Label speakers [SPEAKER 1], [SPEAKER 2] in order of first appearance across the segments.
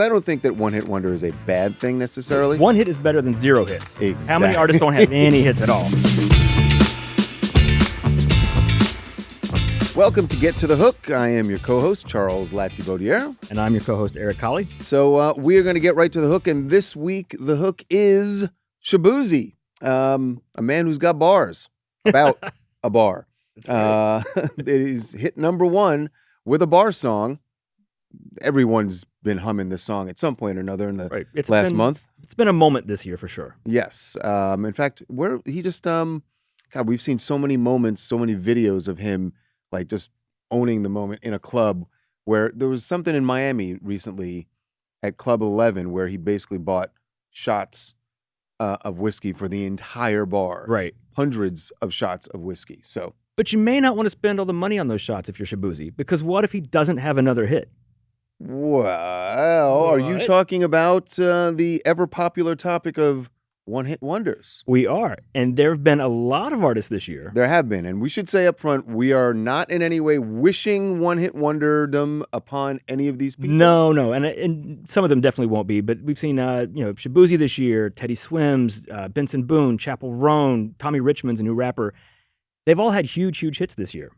[SPEAKER 1] I don't think that one-hit wonder is a bad thing necessarily.
[SPEAKER 2] One hit is better than zero hits.
[SPEAKER 1] Exactly.
[SPEAKER 2] How many artists don't have any hits at all?
[SPEAKER 1] Welcome to Get to the Hook. I am your co-host, Charles Latibaudiere.
[SPEAKER 2] And I'm your co-host, Eric Colley.
[SPEAKER 1] So we are going to get right to the hook, and this week the hook is Shaboozey, a man who's got bars about a bar. It is hit number one with a bar song. Everyone's been humming this song at some point or another in the last month.
[SPEAKER 2] It's been a moment this year for sure.
[SPEAKER 1] Yes. In fact, we've seen so many moments, so many videos of him like just owning the moment in a club, where there was something in Miami recently at Club 11 where he basically bought shots of whiskey for the entire bar.
[SPEAKER 2] Right.
[SPEAKER 1] Hundreds of shots of whiskey.
[SPEAKER 2] But you may not want to spend all the money on those shots if you're Shaboozey, because what if he doesn't have another hit?
[SPEAKER 1] Well, are you talking about the ever-popular topic of one-hit wonders?
[SPEAKER 2] We are, and there have been a lot of artists this year.
[SPEAKER 1] There have been, and we should say up front, we are not in any way wishing one-hit wonderdom upon any of these people.
[SPEAKER 2] No, and some of them definitely won't be, but we've seen, Shaboozey this year, Teddy Swims, Benson Boone, Chappell Roan, Tommy Richmond's a new rapper. They've all had huge hits this year.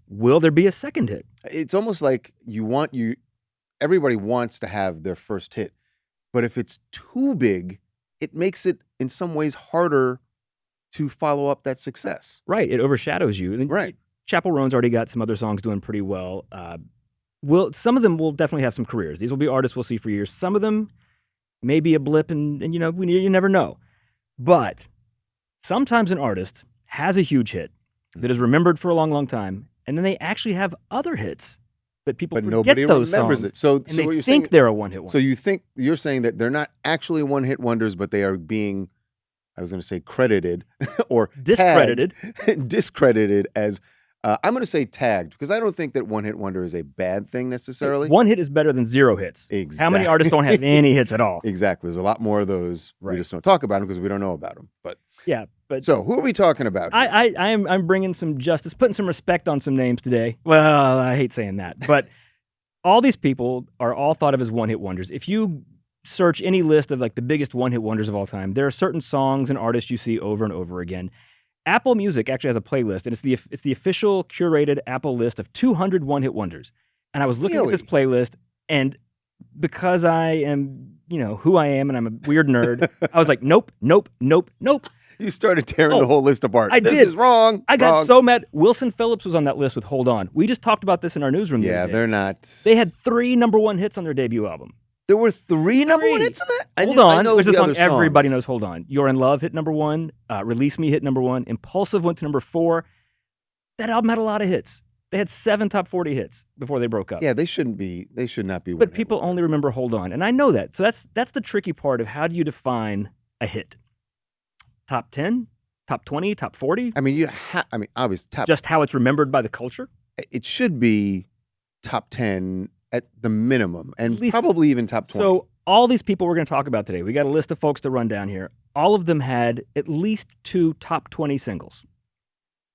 [SPEAKER 2] Will there be a second hit?
[SPEAKER 1] It's almost like everybody wants to have their first hit, but if it's too big, it makes it in some ways harder to follow up that success.
[SPEAKER 2] Right, it overshadows you.
[SPEAKER 1] Right.
[SPEAKER 2] Chappell Roan's already got some other songs doing pretty well. Some of them will definitely have some careers. These will be artists we'll see for years. Some of them may be a blip, and you never know. But sometimes an artist has a huge hit that is remembered for a long time, and then they actually have other hits. But
[SPEAKER 1] nobody
[SPEAKER 2] those
[SPEAKER 1] remembers
[SPEAKER 2] songs,
[SPEAKER 1] it. So
[SPEAKER 2] and they
[SPEAKER 1] what you're
[SPEAKER 2] think
[SPEAKER 1] saying,
[SPEAKER 2] they're a one-hit wonder.
[SPEAKER 1] So you're saying that they're not actually one-hit wonders, but they are being, I was going to say credited or
[SPEAKER 2] discredited,
[SPEAKER 1] discredited as I'm going to say tagged, because I don't think that one-hit wonder is a bad thing necessarily.
[SPEAKER 2] One hit is better than zero hits.
[SPEAKER 1] Exactly.
[SPEAKER 2] How many artists don't have any hits at all?
[SPEAKER 1] Exactly. There's a lot more of those.
[SPEAKER 2] Right.
[SPEAKER 1] We just don't talk about them because we don't know about them. But
[SPEAKER 2] so
[SPEAKER 1] who are we talking about here?
[SPEAKER 2] I'm bringing some justice, putting some respect on some names today. Well, I hate saying that, but all these people are all thought of as one-hit wonders. If you search any list of like the biggest one-hit wonders of all time, there are certain songs and artists you see over and over again. Apple Music actually has a playlist, and it's the official curated Apple list of 200 one-hit wonders. And I was looking at this playlist, and because I am, who I am, and I'm a weird nerd, I was like, nope.
[SPEAKER 1] You started tearing the whole list apart.
[SPEAKER 2] This
[SPEAKER 1] is wrong.
[SPEAKER 2] I got so mad. Wilson Phillips was on that list with Hold On. We just talked about this in our newsroom.
[SPEAKER 1] Yeah, they're not.
[SPEAKER 2] They had 3 number one hits on their debut album.
[SPEAKER 1] There were 3 number one hits on that?
[SPEAKER 2] Hold On, which is a song everybody knows. Hold On. You're in Love hit number 1. Release Me hit number 1. Impulsive went to number 4. That album had a lot of hits. They had 7 top 40 hits before they broke up.
[SPEAKER 1] Yeah, they should not be.
[SPEAKER 2] But people only remember Hold On, and I know that. So that's the tricky part of how do you define a hit? Top 10, top 20, top 40?
[SPEAKER 1] Obviously top.
[SPEAKER 2] Just how it's remembered by the culture.
[SPEAKER 1] It should be top 10 at the minimum, and probably even top 20.
[SPEAKER 2] So all these people we're going to talk about today, we got a list of folks to run down here. All of them had at least 2 top 20 singles.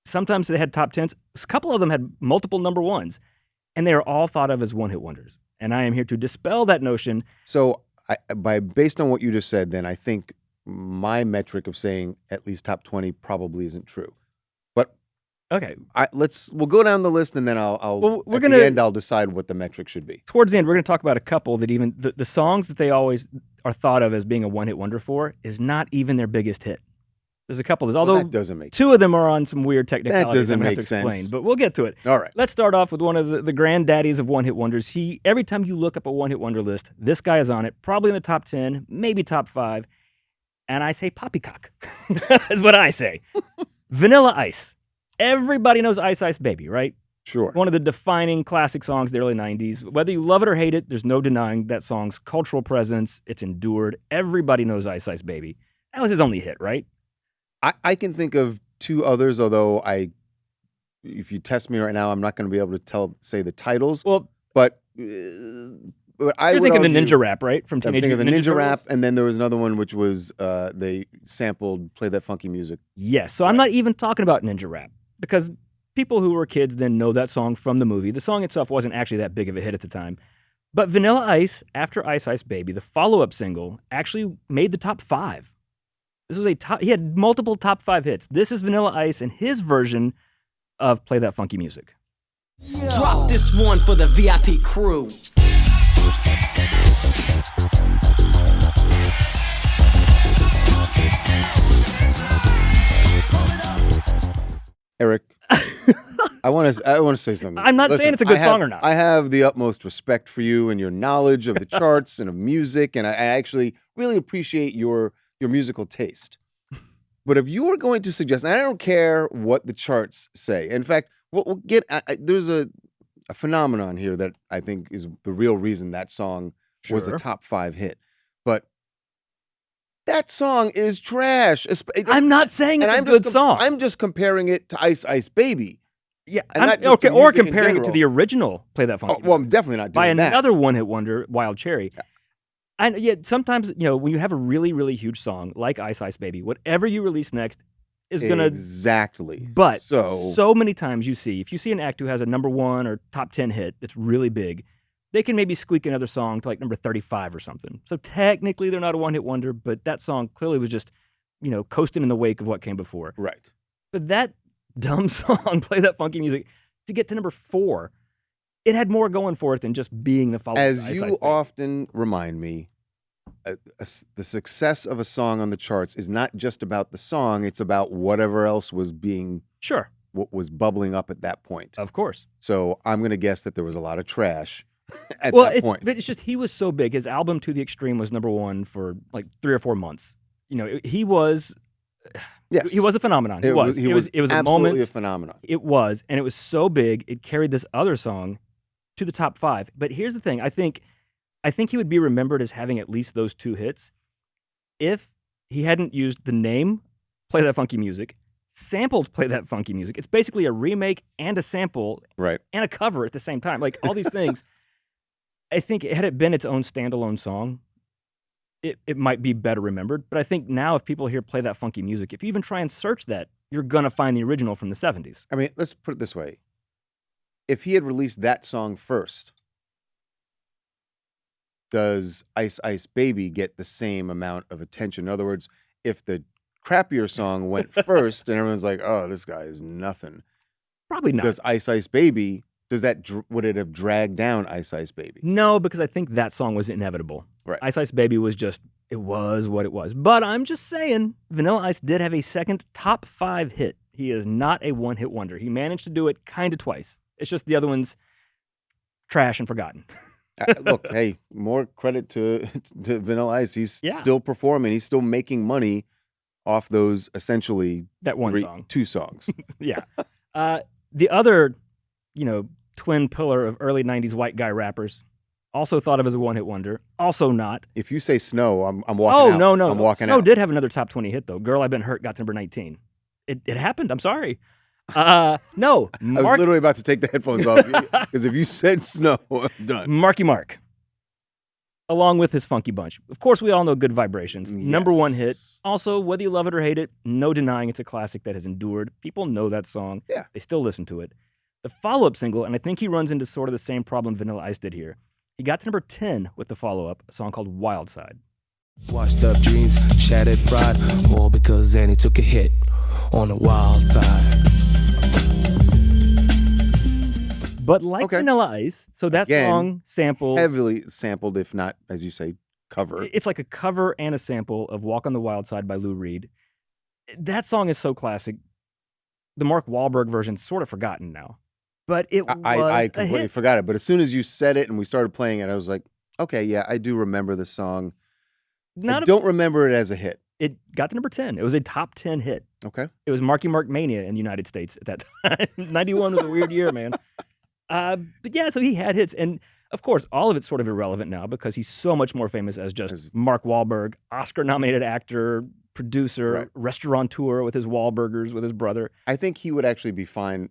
[SPEAKER 2] Sometimes they had top 10s. A couple of them had multiple number ones, and they are all thought of as one-hit wonders. And I am here to dispel that notion.
[SPEAKER 1] So based on what you just said, then I think my metric of saying at least top 20 probably isn't true. But
[SPEAKER 2] okay,
[SPEAKER 1] we'll go down the list, and then the end I'll decide what the metric should be.
[SPEAKER 2] Towards the end, we're going to talk about a couple that even the songs that they always are thought of as being a one-hit wonder for is not even their biggest hit. There's a couple of those, although
[SPEAKER 1] that doesn't make
[SPEAKER 2] 2 of them are on some weird technicalities.
[SPEAKER 1] That doesn't
[SPEAKER 2] I'm
[SPEAKER 1] make
[SPEAKER 2] have to explain,
[SPEAKER 1] sense.
[SPEAKER 2] but we'll get to it.
[SPEAKER 1] All right.
[SPEAKER 2] Let's start off with one of the granddaddies of one-hit wonders. Every time you look up a one-hit wonder list, this guy is on it, probably in the top 10, maybe top 5. And I say poppycock is what I say. Vanilla Ice. Everybody knows Ice Ice Baby, right?
[SPEAKER 1] Sure.
[SPEAKER 2] One of the defining classic songs of the early 90s. Whether you love it or hate it, there's no denying that song's cultural presence. It's endured. Everybody knows Ice Ice Baby. That was his only hit, right?
[SPEAKER 1] I can think of 2 others, although if you test me right now, I'm not going to be able to say the titles.
[SPEAKER 2] Well,
[SPEAKER 1] but
[SPEAKER 2] you're thinking the Ninja Rap, right? From Teenage Mutant Ninja
[SPEAKER 1] Ninja Rap, and then there was another one which was they sampled Play That Funky Music.
[SPEAKER 2] Yes, so I'm not even talking about Ninja Rap, because people who were kids then know that song from the movie. The song itself wasn't actually that big of a hit at the time. But Vanilla Ice, after Ice Ice Baby, the follow-up single, actually made the top 5. This was he had multiple top 5 hits. This is Vanilla Ice and his version of Play That Funky Music.
[SPEAKER 3] Drop this one for the VIP crew.
[SPEAKER 1] Eric, I want to say something.
[SPEAKER 2] I'm not saying it's a good song or not.
[SPEAKER 1] I have the utmost respect for you and your knowledge of the charts and of music, and I actually really appreciate your musical taste. But if you were going to suggest, and I don't care what the charts say. In fact, we'll get there's a phenomenon here that I think is the real reason that song was a top 5 hit. But that song is trash.
[SPEAKER 2] I'm not saying it's a good song.
[SPEAKER 1] I'm just comparing it to Ice Ice Baby.
[SPEAKER 2] Yeah,
[SPEAKER 1] okay,
[SPEAKER 2] or comparing it to the original Play That Funky Music.
[SPEAKER 1] Well, I'm definitely not doing that.
[SPEAKER 2] By another one-hit wonder, Wild Cherry. And yet sometimes, when you have a really, really huge song like Ice Ice Baby, whatever you release next is going to...
[SPEAKER 1] Exactly.
[SPEAKER 2] But so many times if you see an act who has a number 1 or top 10 hit that's really big, they can maybe squeak another song to like number 35 or something. So technically they're not a one-hit wonder, but that song clearly was just, coasting in the wake of what came before.
[SPEAKER 1] Right.
[SPEAKER 2] But that dumb song, Play That Funky Music, to get to number 4, it had more going for it than just being the follow-up.
[SPEAKER 1] As you often remind me, the success of a song on the charts is not just about the song, it's about whatever else was being...
[SPEAKER 2] Sure.
[SPEAKER 1] What was bubbling up at that point.
[SPEAKER 2] Of course.
[SPEAKER 1] So I'm going to guess that there was a lot of trash at that point.
[SPEAKER 2] But it's just he was so big. His album To the Extreme was number 1 for like 3 or 4 months. He was...
[SPEAKER 1] Yes.
[SPEAKER 2] He was a phenomenon. It was a moment.
[SPEAKER 1] Absolutely a phenomenon.
[SPEAKER 2] It was, and it was so big, it carried this other song to the top 5. But here's the thing. I think he would be remembered as having at least those 2 hits if he hadn't used the name Play That Funky Music, sampled Play That Funky Music. It's basically a remake and a sample and a cover at the same time. Like all these things. I think had it been its own standalone song, it might be better remembered. But I think now if people hear Play That Funky Music, if you even try and search that, you're going to find the original from the 70s.
[SPEAKER 1] I mean, let's put it this way. If he had released that song first, does Ice Ice Baby get the same amount of attention? In other words, if the crappier song went first and everyone's like, oh, this guy is nothing.
[SPEAKER 2] Probably not.
[SPEAKER 1] Does Ice Ice Baby, would it have dragged down Ice Ice Baby?
[SPEAKER 2] No, because I think that song was inevitable.
[SPEAKER 1] Right.
[SPEAKER 2] Ice Ice Baby was it was what it was. But I'm just saying, Vanilla Ice did have a second top 5 hit. He is not a one-hit wonder. He managed to do it kind of twice. It's just the other one's trash and forgotten.
[SPEAKER 1] Look, hey, more credit to Vanilla Ice. He's still performing. He's still making money off those essentially
[SPEAKER 2] that one song.
[SPEAKER 1] 2 songs.
[SPEAKER 2] Yeah. The other, twin pillar of early 90s white guy rappers, also thought of as a one-hit wonder, also not.
[SPEAKER 1] If you say Snow, I'm walking out.
[SPEAKER 2] No.
[SPEAKER 1] I'm walking
[SPEAKER 2] Snow
[SPEAKER 1] out.
[SPEAKER 2] did have another top 20 hit, though. Girl, I've Been Hurt got to number 19. It happened. I'm sorry. No.
[SPEAKER 1] I was literally about to take the headphones off because if you said Snow, I'm done.
[SPEAKER 2] Marky Mark, along with his Funky Bunch. Of course, we all know Good Vibrations.
[SPEAKER 1] Yes.
[SPEAKER 2] Number 1 hit. Also, whether you love it or hate it, no denying it's a classic that has endured. People know that song.
[SPEAKER 1] Yeah.
[SPEAKER 2] They still listen to it. The follow-up single, and I think he runs into sort of the same problem Vanilla Ice did here. He got to number 10 with the follow-up, a song called Wild Side.
[SPEAKER 4] Washed up dreams, shattered pride, all because Annie took a hit on the wild side.
[SPEAKER 2] But like Vanilla Ice, so that song samples...
[SPEAKER 1] Heavily sampled, if not, as you say, cover.
[SPEAKER 2] It's like a cover and a sample of Walk on the Wild Side by Lou Reed. That song is so classic. The Mark Wahlberg version's sort of forgotten now. But it was
[SPEAKER 1] I completely forgot it. But as soon as you said it and we started playing it, I was like, okay, yeah, I do remember this song. I don't remember it as a hit.
[SPEAKER 2] It got to number 10. It was a top 10 hit.
[SPEAKER 1] Okay.
[SPEAKER 2] It was Marky Mark Mania in the United States at that time. 91 was a weird year, man. But yeah, so he had hits. And of course, all of it's sort of irrelevant now because he's so much more famous as just Mark Wahlberg, Oscar-nominated actor, producer, restaurateur with his Wahlburgers with his brother.
[SPEAKER 1] I think he would actually be fine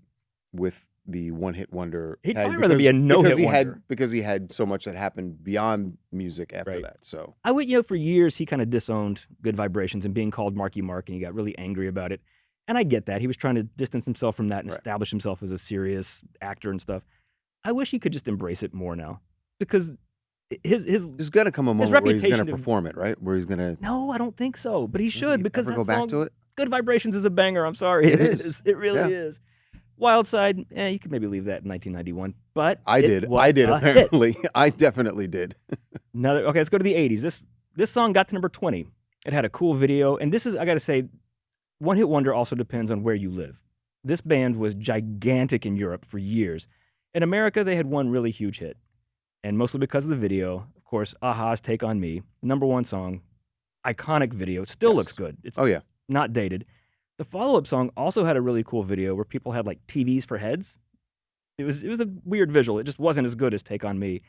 [SPEAKER 1] with the one-hit wonder.
[SPEAKER 2] He'd probably rather be a no-hit wonder.
[SPEAKER 1] Because he had so much that happened beyond music after that. So
[SPEAKER 2] I would, for years, he kind of disowned Good Vibrations and being called Marky Mark, and he got really angry about it. And I get that. He was trying to distance himself from that and establish himself as a serious actor and stuff. I wish he could just embrace it more now. Because
[SPEAKER 1] There's got to come a moment where he's going to
[SPEAKER 2] reputation of-
[SPEAKER 1] perform it, right? Where he's going to.
[SPEAKER 2] No, I don't think so. But he should because
[SPEAKER 1] ever
[SPEAKER 2] that
[SPEAKER 1] go back
[SPEAKER 2] song,
[SPEAKER 1] to it.
[SPEAKER 2] Good Vibrations is a banger. I'm sorry.
[SPEAKER 1] It is.
[SPEAKER 2] It really
[SPEAKER 1] Yeah.
[SPEAKER 2] is. Wild Side, you could maybe leave that in 1991. But
[SPEAKER 1] I
[SPEAKER 2] it
[SPEAKER 1] did.
[SPEAKER 2] was
[SPEAKER 1] I did,
[SPEAKER 2] a hit.
[SPEAKER 1] apparently. I definitely did.
[SPEAKER 2] Okay, let's go to the 80s. This song got to number 20. It had a cool video. And this is, I got to say, One Hit Wonder also depends on where you live. This band was gigantic in Europe for years. In America, they had one really huge hit. And mostly because of the video, of course, a-ha's Take On Me, number one song, iconic video. It still looks good. It's
[SPEAKER 1] Oh, yeah.
[SPEAKER 2] not dated. The follow-up song also had a really cool video where people had like TVs for heads. It was a weird visual. It just wasn't as good as Take On Me.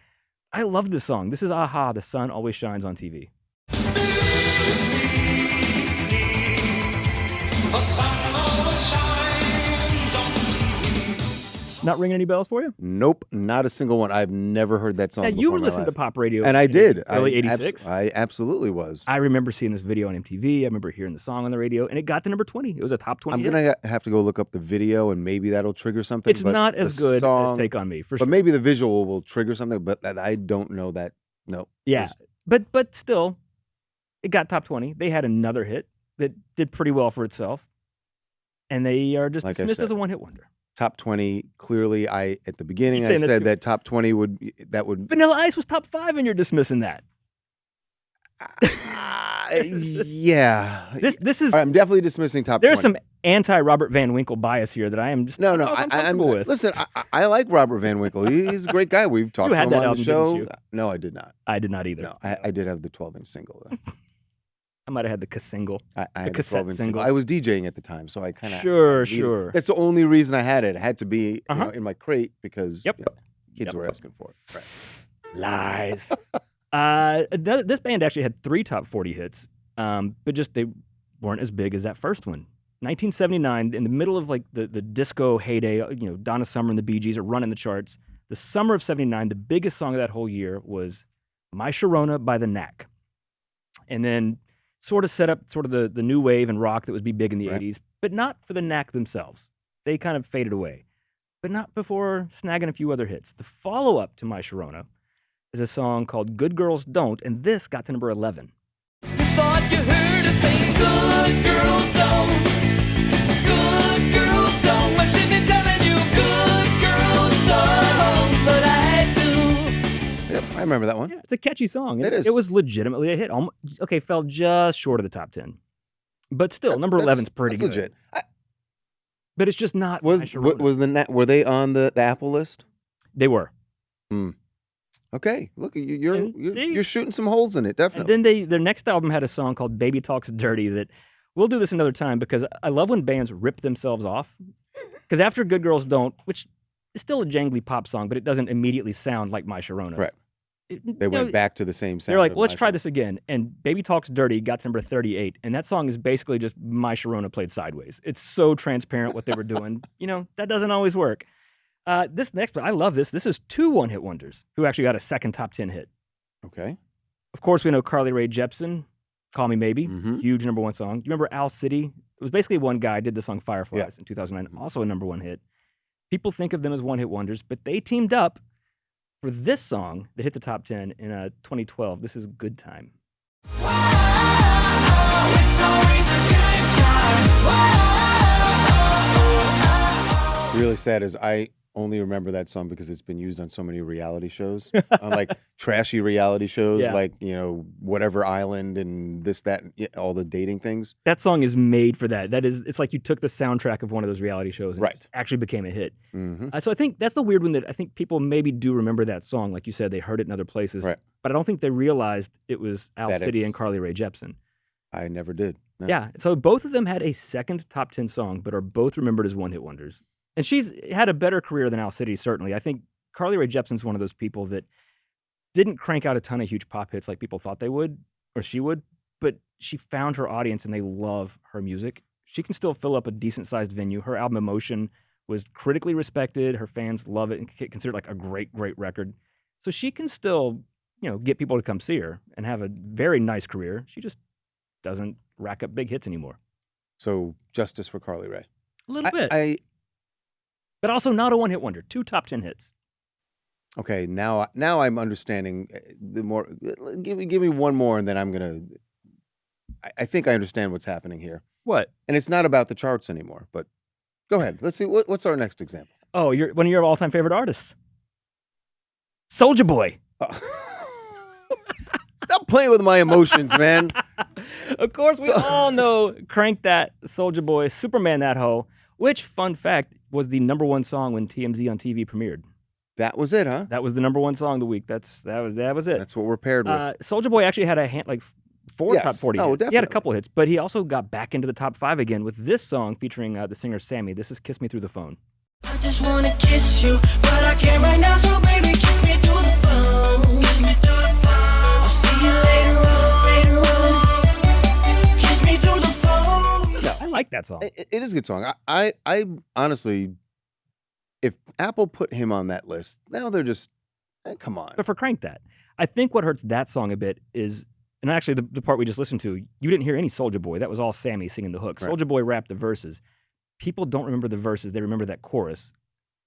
[SPEAKER 2] I love this song. This is a-ha, The Sun Always Shines on TV. Not ringing any bells for you?
[SPEAKER 1] Nope, not a single one. I've never heard that song
[SPEAKER 2] Now,
[SPEAKER 1] before
[SPEAKER 2] you were
[SPEAKER 1] in my
[SPEAKER 2] listening to
[SPEAKER 1] life.
[SPEAKER 2] pop radio.
[SPEAKER 1] And I
[SPEAKER 2] in
[SPEAKER 1] did.
[SPEAKER 2] Early
[SPEAKER 1] I
[SPEAKER 2] 86.
[SPEAKER 1] I absolutely was.
[SPEAKER 2] I remember seeing this video on MTV. I remember hearing the song on the radio, and it got to number 20. It was a top 20
[SPEAKER 1] I'm
[SPEAKER 2] hit.
[SPEAKER 1] going to have to go look up the video, and maybe that'll trigger something.
[SPEAKER 2] It's
[SPEAKER 1] but
[SPEAKER 2] not as
[SPEAKER 1] the
[SPEAKER 2] good as
[SPEAKER 1] song-
[SPEAKER 2] Take On Me, for
[SPEAKER 1] But
[SPEAKER 2] sure.
[SPEAKER 1] maybe the visual will trigger something, but I don't know that. No.
[SPEAKER 2] Yeah, but still, it got top 20. They had another hit that did pretty well for itself, and they are just
[SPEAKER 1] Like I
[SPEAKER 2] dismissed
[SPEAKER 1] said.
[SPEAKER 2] as a one-hit wonder.
[SPEAKER 1] Top 20, clearly, at the beginning,
[SPEAKER 2] You're
[SPEAKER 1] I
[SPEAKER 2] saying that
[SPEAKER 1] said
[SPEAKER 2] too.
[SPEAKER 1] that top 20 would.
[SPEAKER 2] Vanilla Ice was top 5, and you're dismissing that.
[SPEAKER 1] Yeah.
[SPEAKER 2] This is
[SPEAKER 1] All right, I'm definitely dismissing top 20.
[SPEAKER 2] there's some anti-Robert Van Winkle bias here that I am just
[SPEAKER 1] No,
[SPEAKER 2] not
[SPEAKER 1] I'm
[SPEAKER 2] comfortable with.
[SPEAKER 1] Listen, I like Robert Van Winkle. He's a great guy. We've talked
[SPEAKER 2] You
[SPEAKER 1] to
[SPEAKER 2] had
[SPEAKER 1] him
[SPEAKER 2] that
[SPEAKER 1] on the
[SPEAKER 2] album,
[SPEAKER 1] show.
[SPEAKER 2] didn't you?
[SPEAKER 1] No, I did not.
[SPEAKER 2] I did not either.
[SPEAKER 1] No, I did have the 12-inch single, though.
[SPEAKER 2] I might have had the single.
[SPEAKER 1] I had the
[SPEAKER 2] cassette
[SPEAKER 1] 12-inch
[SPEAKER 2] single.
[SPEAKER 1] I was DJing at the time, so I kind of
[SPEAKER 2] Sure.
[SPEAKER 1] That's the only reason I had it. It had to be in my crate because
[SPEAKER 2] Yep.
[SPEAKER 1] kids
[SPEAKER 2] Yep.
[SPEAKER 1] were asking for it. Right.
[SPEAKER 2] Lies. This band actually had 3 top 40 hits, but just they weren't as big as that first one. 1979, in the middle of like the disco heyday, Donna Summer and the Bee Gees are running the charts. The summer of 79, the biggest song of that whole year was My Sharona by the Knack. And then sort of set up sort of the new wave and rock that would be big in the
[SPEAKER 1] Right.
[SPEAKER 2] 80s, but not for the Knack themselves. They kind of faded away, but not before snagging a few other hits. The follow-up to My Sharona is a song called Good Girls Don't, and this got to number 11.
[SPEAKER 3] You thought you heard us saying good girls don't. Good girls don't. I should be telling you good girls don't. But I had to.
[SPEAKER 1] Yep, I remember that one.
[SPEAKER 2] Yeah, it's a catchy song.
[SPEAKER 1] It is.
[SPEAKER 2] It was legitimately a hit. Okay, fell just short of the top 10. But still, number 11's pretty
[SPEAKER 1] that's
[SPEAKER 2] good.
[SPEAKER 1] legit.
[SPEAKER 2] But it's just not
[SPEAKER 1] Was
[SPEAKER 2] My Sharona.
[SPEAKER 1] were they on the Apple list?
[SPEAKER 2] They were.
[SPEAKER 1] Okay, look,
[SPEAKER 2] And see?
[SPEAKER 1] you're shooting some holes in it,
[SPEAKER 2] And
[SPEAKER 1] definitely.
[SPEAKER 2] then their next album had a song called Baby Talks Dirty that we'll do this another time because I love when bands rip themselves off. Because after Good Girls Don't, which is still a jangly pop song, but it doesn't immediately sound like My Sharona.
[SPEAKER 1] Right. They
[SPEAKER 2] you know,
[SPEAKER 1] went back to the same sound.
[SPEAKER 2] They're like,
[SPEAKER 1] of
[SPEAKER 2] let's
[SPEAKER 1] My
[SPEAKER 2] try
[SPEAKER 1] Sharona.
[SPEAKER 2] this again. And Baby Talks Dirty got to number 38. And that song is basically just My Sharona played sideways. It's so transparent what they were doing. That doesn't always work. This next one, I love this. This is 2 one-hit wonders who actually got a second top 10 hit.
[SPEAKER 1] Okay.
[SPEAKER 2] Of course, we know Carly Rae Jepsen, Call Me Maybe,
[SPEAKER 1] Mhm.
[SPEAKER 2] huge number 1 song. You remember Owl City? It was basically one guy did the song Fireflies
[SPEAKER 1] Yeah.
[SPEAKER 2] in 2009, also a number 1 hit. People think of them as one-hit wonders, but they teamed up for this song that hit the top 10 in 2012. This is Good Time.
[SPEAKER 1] Really sad is I only remember that song because it's been used on so many reality shows, on like trashy reality shows,
[SPEAKER 2] Yeah.
[SPEAKER 1] like whatever island and this, that, and all the dating things.
[SPEAKER 2] That song is made for that. It's like you took the soundtrack of one of those reality shows and
[SPEAKER 1] Right.
[SPEAKER 2] it actually became a hit.
[SPEAKER 1] Hmm.
[SPEAKER 2] So I think that's the weird one that I think people maybe do remember that song. Like you said, they heard it in other places.
[SPEAKER 1] Right.
[SPEAKER 2] But I don't think they realized it was Owl
[SPEAKER 1] That
[SPEAKER 2] City
[SPEAKER 1] it's-
[SPEAKER 2] and Carly Rae Jepsen.
[SPEAKER 1] I never did. No.
[SPEAKER 2] Yeah. So both of them had a second top 10 song, but are both remembered as one-hit wonders. And she's had a better career than Owl City, certainly. I think Carly Rae Jepsen's one of those people that didn't crank out a ton of huge pop hits like people thought they would, or she would, but she found her audience and they love her music. She can still fill up a decent-sized venue. Her album Emotion was critically respected. Her fans love it and consider it like a great, great record. So she can still, get people to come see her and have a very nice career. She just doesn't rack up big hits anymore.
[SPEAKER 1] So justice for Carly Rae.
[SPEAKER 2] A little bit.
[SPEAKER 1] I
[SPEAKER 2] But also not a one-hit wonder. 2 top 10 hits.
[SPEAKER 1] Okay, now I'm understanding the more. Give me one more, and then I'm gonna. I think I understand what's happening here,
[SPEAKER 2] What?
[SPEAKER 1] and it's not about the charts anymore. But go ahead. Let's see what's our next example.
[SPEAKER 2] Oh, you're one of your all-time favorite artists, Soulja Boy.
[SPEAKER 1] Stop playing with my emotions, man.
[SPEAKER 2] Of course, we all know "Crank That," Soulja Boy, "Superman That Hoe," which, fun fact, was the #1 song when TMZ on TV premiered.
[SPEAKER 1] That was it, huh?
[SPEAKER 2] That was the #1 song of the week. That was it.
[SPEAKER 1] That's what we're paired with.
[SPEAKER 2] Soulja Boy actually had four
[SPEAKER 1] Yes.
[SPEAKER 2] top 40
[SPEAKER 1] Oh,
[SPEAKER 2] hits. He had a
[SPEAKER 1] definitely.
[SPEAKER 2] couple hits, but he also got back into the top 5 again with this song featuring the singer Sammy. This is "Kiss Me Through the Phone."
[SPEAKER 3] I just wanna kiss you, but I can't right now, so baby, kiss me through the phone. Kiss me through the phone. I'll see you later on. Kiss me through the phone.
[SPEAKER 2] Yeah, I like that song.
[SPEAKER 1] It is a good song. I honestly, if Apple put him on that list, now they're just, come on.
[SPEAKER 2] But for "Crank That," I think what hurts that song a bit is, and actually the part we just listened to, you didn't hear any Soulja Boy. That was all Sammy singing the hook.
[SPEAKER 1] Right.
[SPEAKER 2] Soulja Boy rapped the verses. People don't remember the verses; they remember that chorus,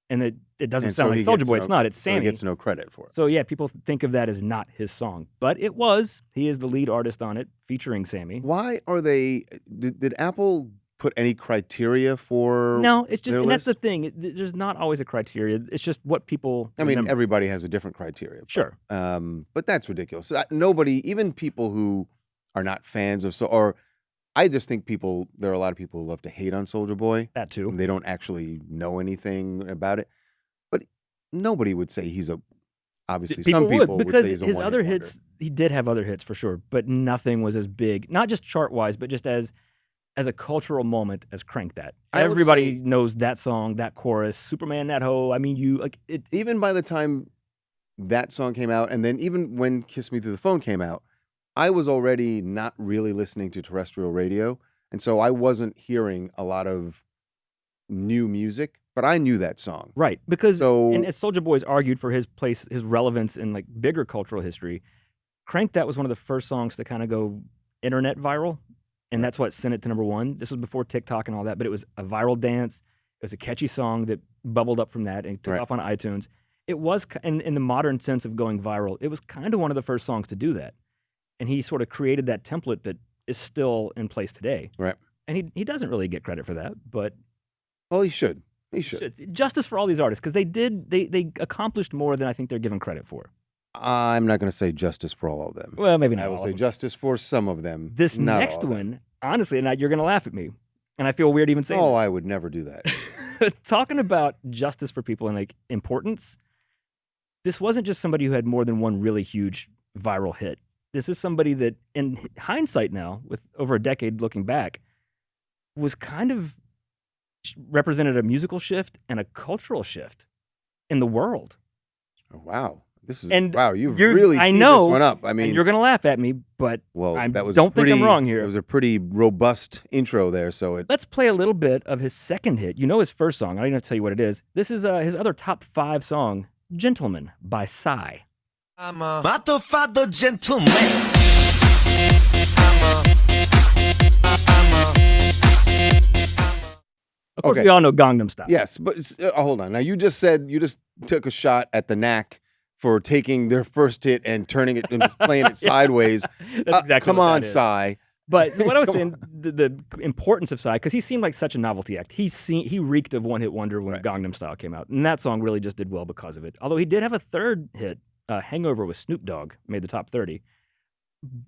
[SPEAKER 2] and it doesn't
[SPEAKER 1] And
[SPEAKER 2] sound
[SPEAKER 1] so
[SPEAKER 2] like
[SPEAKER 1] he
[SPEAKER 2] Soulja
[SPEAKER 1] gets
[SPEAKER 2] Boy.
[SPEAKER 1] no-
[SPEAKER 2] It's not. It's
[SPEAKER 1] So he
[SPEAKER 2] Sammy.
[SPEAKER 1] gets no credit for it.
[SPEAKER 2] So yeah, people think of that as not his song, but it was. He is the lead artist on it, featuring Sammy.
[SPEAKER 1] Why are they? Did Apple put any criteria for?
[SPEAKER 2] No, it's just,
[SPEAKER 1] their
[SPEAKER 2] and that's the
[SPEAKER 1] list?
[SPEAKER 2] thing. There's not always a criteria. It's just what people.
[SPEAKER 1] I mean,
[SPEAKER 2] remember.
[SPEAKER 1] everybody has a different criteria.
[SPEAKER 2] Sure.
[SPEAKER 1] But that's ridiculous. Nobody, even people who are not fans of or I just think there are a lot of people who love to hate on Soulja Boy.
[SPEAKER 2] That too.
[SPEAKER 1] They don't actually know anything about it. But nobody would say he's obviously some people would
[SPEAKER 2] because
[SPEAKER 1] say he's a
[SPEAKER 2] his
[SPEAKER 1] one-hit
[SPEAKER 2] other
[SPEAKER 1] wonder.
[SPEAKER 2] hits, he did have other hits for sure, but nothing was as big, not just chart wise, but just as a cultural moment as "Crank That."
[SPEAKER 1] I would
[SPEAKER 2] Everybody
[SPEAKER 1] say-
[SPEAKER 2] knows that song, that chorus, "Superman That Hoe." I mean, you like it.
[SPEAKER 1] Even by the time that song came out, and then even when "Kiss Me Through the Phone" came out, I was already not really listening to terrestrial radio, and so I wasn't hearing a lot of new music. But I knew that song.
[SPEAKER 2] Right, because
[SPEAKER 1] So-
[SPEAKER 2] and as Soulja Boy's argued for his place, his relevance in like bigger cultural history, "Crank That" was one of the first songs to kind of go internet viral, and that's what sent it to #1. This was before TikTok and all that, but it was a viral dance. It was a catchy song that bubbled up from that and took
[SPEAKER 1] Right.
[SPEAKER 2] off on iTunes. It was, in the modern sense of going viral, it was kind of one of the first songs to do that, and he sort of created that template that is still in place today.
[SPEAKER 1] Right.
[SPEAKER 2] And he doesn't really get credit for that, but
[SPEAKER 1] Well, he should. He should.
[SPEAKER 2] justice for all these artists because they accomplished more than I think they're given credit for.
[SPEAKER 1] I'm not going to say justice for all of them.
[SPEAKER 2] Well, maybe not.
[SPEAKER 1] I will
[SPEAKER 2] all
[SPEAKER 1] say
[SPEAKER 2] of them.
[SPEAKER 1] justice for some of them.
[SPEAKER 2] This
[SPEAKER 1] not
[SPEAKER 2] next
[SPEAKER 1] all of them.
[SPEAKER 2] one, honestly, and you're going to laugh at me, and I feel weird even saying
[SPEAKER 1] Oh,
[SPEAKER 2] this.
[SPEAKER 1] I would never do that.
[SPEAKER 2] Talking about justice for people and like importance, this wasn't just somebody who had more than one really huge viral hit. This is somebody that, in hindsight now, with over a decade looking back, was kind of represented a musical shift and a cultural shift in the world.
[SPEAKER 1] Oh, wow. This is
[SPEAKER 2] And
[SPEAKER 1] wow. You've
[SPEAKER 2] you're-
[SPEAKER 1] really
[SPEAKER 2] I
[SPEAKER 1] teed
[SPEAKER 2] know,
[SPEAKER 1] this one up. I
[SPEAKER 2] And
[SPEAKER 1] mean,
[SPEAKER 2] you're going to laugh at me, but
[SPEAKER 1] well,
[SPEAKER 2] I
[SPEAKER 1] that was
[SPEAKER 2] don't think I'm wrong here.
[SPEAKER 1] It was a pretty robust intro there. So it.
[SPEAKER 2] let's play a little bit of his second hit. You know his first song. I don't even have to tell you what it is. This is his other top 5 song, "Gentleman" by Psy.
[SPEAKER 5] I'm a motherfucker gentleman.
[SPEAKER 2] Of course,
[SPEAKER 1] Okay.
[SPEAKER 2] we all know Gangnam Style.
[SPEAKER 1] Yes, but hold on. Now you just took a shot at the Knack for taking their first hit and turning it and just playing it sideways.
[SPEAKER 2] That's exactly
[SPEAKER 1] Come
[SPEAKER 2] what
[SPEAKER 1] on,
[SPEAKER 2] that is.
[SPEAKER 1] Psy.
[SPEAKER 2] But so what I was
[SPEAKER 1] Come
[SPEAKER 2] saying, the importance of Psy, because he seemed like such a novelty act. He reeked of one-hit wonder when
[SPEAKER 1] Right.
[SPEAKER 2] Gangnam Style came out, and that song really just did well because of it. Although he did have a third hit, "Hangover" with Snoop Dogg, made the top 30.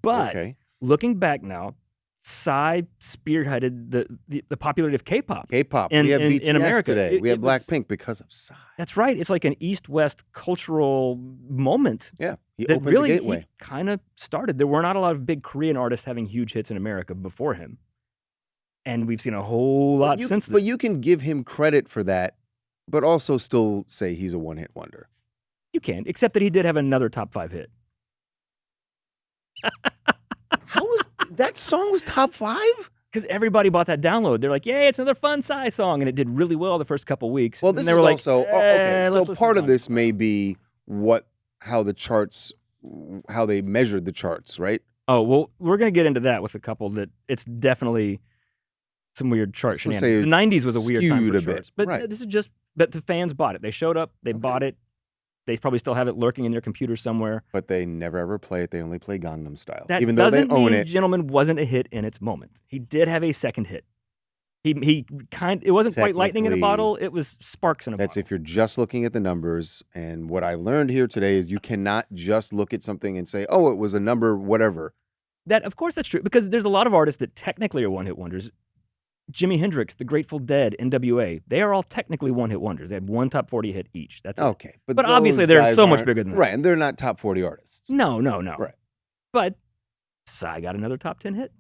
[SPEAKER 2] But
[SPEAKER 1] Okay.
[SPEAKER 2] looking back now, Psy spearheaded the popularity of K-pop.
[SPEAKER 1] K-pop.
[SPEAKER 2] In-
[SPEAKER 1] we have
[SPEAKER 2] in
[SPEAKER 1] BTS
[SPEAKER 2] America.
[SPEAKER 1] today. We have
[SPEAKER 2] It was-
[SPEAKER 1] Blackpink because of Psy.
[SPEAKER 2] That's right. It's like an East-West cultural moment
[SPEAKER 1] Yeah, he
[SPEAKER 2] that
[SPEAKER 1] opened
[SPEAKER 2] really
[SPEAKER 1] the gateway.
[SPEAKER 2] kind of started. There were not a lot of big Korean artists having huge hits in America before him, and we've seen a whole lot since then.
[SPEAKER 1] But you can give him credit for that, but also still say he's a one-hit wonder.
[SPEAKER 2] You can, except that he did have another top 5 hit.
[SPEAKER 1] How was that song was top 5?
[SPEAKER 2] Because everybody bought that download. They're like, "Yay, it's another fun Psy song," and it did really well the first couple weeks.
[SPEAKER 1] Well,
[SPEAKER 2] And
[SPEAKER 1] this
[SPEAKER 2] they
[SPEAKER 1] is
[SPEAKER 2] were like,
[SPEAKER 1] also okay.
[SPEAKER 2] let's
[SPEAKER 1] So
[SPEAKER 2] listen
[SPEAKER 1] part
[SPEAKER 2] to
[SPEAKER 1] of
[SPEAKER 2] Gangnam
[SPEAKER 1] this
[SPEAKER 2] Style."
[SPEAKER 1] may be how the charts, how they measured the charts, right?
[SPEAKER 2] Oh well, we're gonna get into that with a couple that it's definitely some weird chart
[SPEAKER 1] Let's say
[SPEAKER 2] shenanigans. The
[SPEAKER 1] it's
[SPEAKER 2] '90s was a weird time
[SPEAKER 1] skewed
[SPEAKER 2] for
[SPEAKER 1] a bit.
[SPEAKER 2] charts, but
[SPEAKER 1] Right.
[SPEAKER 2] this is just that the fans bought it. They showed up, they
[SPEAKER 1] Okay.
[SPEAKER 2] bought it, They probably still have it lurking in their computer somewhere.
[SPEAKER 1] But they never ever play it. They only play Gangnam Style.
[SPEAKER 2] That
[SPEAKER 1] even though they
[SPEAKER 2] doesn't
[SPEAKER 1] own
[SPEAKER 2] mean
[SPEAKER 1] it.
[SPEAKER 2] Gentleman wasn't a hit in its moment. He did have a second hit. It wasn't quite lightning in a
[SPEAKER 1] Technically,
[SPEAKER 2] bottle. It was sparks in a
[SPEAKER 1] That's
[SPEAKER 2] bottle.
[SPEAKER 1] if you're just looking at the numbers. And what I learned here today is you cannot just look at something and say, oh, it was a number, whatever.
[SPEAKER 2] Of course, that's true because there's a lot of artists that technically are one-hit wonders. Jimi Hendrix, The Grateful Dead, NWA, they are all technically one-hit wonders. They had one top 40 hit each. That's it.
[SPEAKER 1] Okay.
[SPEAKER 2] But obviously,
[SPEAKER 1] those
[SPEAKER 2] they're
[SPEAKER 1] guys
[SPEAKER 2] so much
[SPEAKER 1] aren't-
[SPEAKER 2] bigger than that.
[SPEAKER 1] Right. And they're not top 40 artists.
[SPEAKER 2] No.
[SPEAKER 1] Right.
[SPEAKER 2] But Psy got another top 10 hit.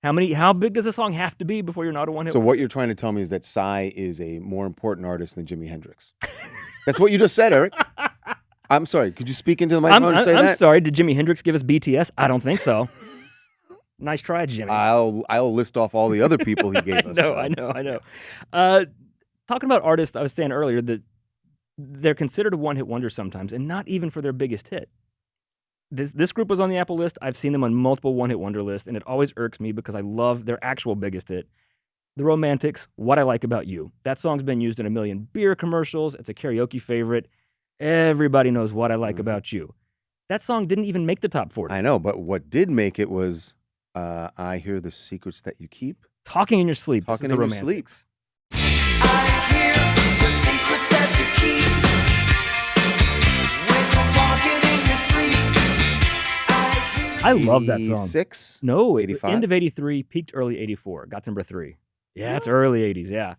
[SPEAKER 2] How big does a song have to be before you're not a one-hit
[SPEAKER 1] So
[SPEAKER 2] wonder?
[SPEAKER 1] what you're trying to tell me is that Psy is a more important artist than Jimi Hendrix. That's what you just said, Eric. I'm sorry. Could you speak into the microphone and say
[SPEAKER 2] I'm
[SPEAKER 1] that?
[SPEAKER 2] sorry. Did Jimi Hendrix give us BTS? I don't think so. Nice try, Jimmy.
[SPEAKER 1] I'll list off all the other people he gave us.
[SPEAKER 2] I know. Talking about artists, I was saying earlier that they're considered a one-hit wonder sometimes, and not even for their biggest hit. This group was on the Apple list. I've seen them on multiple one-hit wonder lists, and it always irks me because I love their actual biggest hit. The Romantics, What I Like About You. That song's been used in a million beer commercials. It's a karaoke favorite. Everybody knows What I Like About You. That song didn't even make the top 40.
[SPEAKER 1] I know, but what did make it was I Hear the Secrets That You Keep.
[SPEAKER 2] Talking in Your Sleep. This is
[SPEAKER 1] Talking
[SPEAKER 2] the
[SPEAKER 1] in Your
[SPEAKER 2] Romantics.
[SPEAKER 3] I hear the secrets that you keep when you're talking in your sleep.
[SPEAKER 2] I love that song.
[SPEAKER 1] 86?
[SPEAKER 2] No,
[SPEAKER 1] 85?
[SPEAKER 2] end of 83, peaked early 84. Got to number 3. Yeah, it's early 80s, yeah.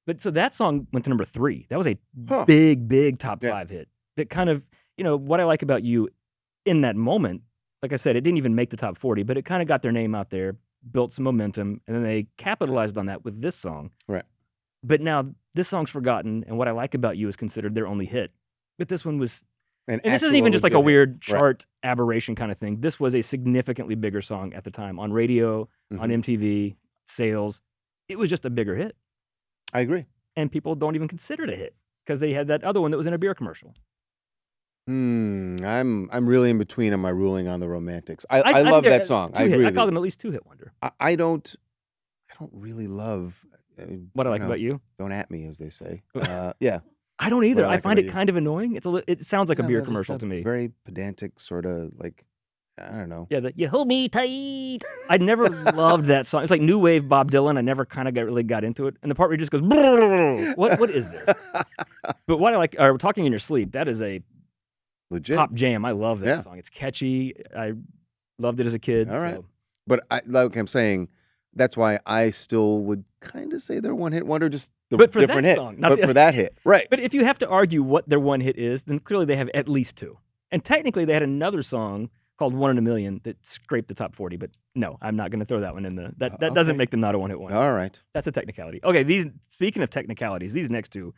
[SPEAKER 2] But so that song went to number 3. That was a
[SPEAKER 1] Huh.
[SPEAKER 2] big top
[SPEAKER 1] Yeah.
[SPEAKER 2] 5 hit. That kind of, What I Like About You in that moment, like I said, it didn't even make the top 40, but it kind of got their name out there, built some momentum, and then they capitalized on that with this song.
[SPEAKER 1] Right.
[SPEAKER 2] But now this song's forgotten, and What I Like About You is considered their only hit. But this one was, and this isn't even just like a weird chart aberration kind of thing. This was a significantly bigger song at the time on radio, on MTV, sales. It was just a bigger hit.
[SPEAKER 1] I agree.
[SPEAKER 2] And people don't even consider it a hit because they had that other one that was in a beer commercial.
[SPEAKER 1] I'm really in between on my ruling on the Romantics. I love that song. I agree.
[SPEAKER 2] I call them at least 2-hit wonder.
[SPEAKER 1] I don't really love
[SPEAKER 2] What I Like About You.
[SPEAKER 1] Don't at me, as they say. Yeah.
[SPEAKER 2] I don't either.
[SPEAKER 1] What I
[SPEAKER 2] I
[SPEAKER 1] Like
[SPEAKER 2] find
[SPEAKER 1] About
[SPEAKER 2] it
[SPEAKER 1] You.
[SPEAKER 2] kind of annoying. It sounds like a beer
[SPEAKER 1] Just
[SPEAKER 2] commercial to me.
[SPEAKER 1] Very pedantic, sort of like, I don't know.
[SPEAKER 2] Yeah, you hold me tight. I never loved that song. It's like new wave Bob Dylan. I never kind of really got into it. And the part where he just goes, what is this? But what I like, or Talking in Your Sleep, that is a
[SPEAKER 1] Legit.
[SPEAKER 2] pop jam. I love that
[SPEAKER 1] Yeah.
[SPEAKER 2] song. It's catchy. I loved it as a kid.
[SPEAKER 1] All right.
[SPEAKER 2] so-
[SPEAKER 1] But like I'm saying, that's why I still would kind of say they're one-hit wonder, just the
[SPEAKER 2] But for that
[SPEAKER 1] different hit.
[SPEAKER 2] song, not
[SPEAKER 1] but
[SPEAKER 2] the-
[SPEAKER 1] for that hit. Right.
[SPEAKER 2] But if you have to argue what their one hit is, then clearly they have at least 2. And technically they had another song called One in a Million that scraped the top 40. But no, I'm not going to throw that one in the. That doesn't
[SPEAKER 1] Okay.
[SPEAKER 2] make them not a one hit wonder.
[SPEAKER 1] All right.
[SPEAKER 2] That's a technicality. Okay, speaking of technicalities, these next 2